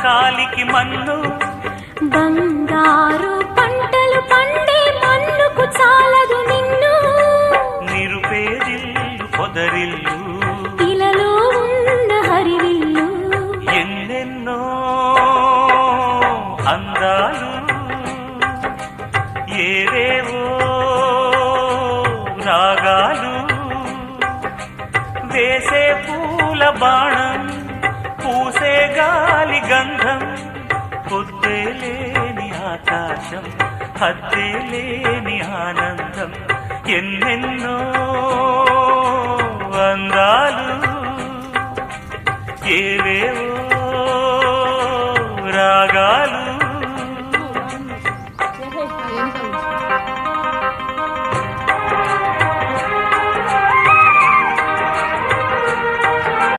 కాలికి మన్ను బంగారు పంటలు పండే మన్నుకు చాలదు నిన్ను నిరుపేదిల్లు పొదరిల్లు ఇలలో ఉన్న హరివిల్లు ఎన్నెన్నో అందాలు ఏవేవో రాగాలు వేసే పూల బాణం పూసే గాలి గంధం పొద్దే లేని ఆకాశం హద్దే లేని ఆనందం ఎన్నెన్నో అందాలు ఏవేవో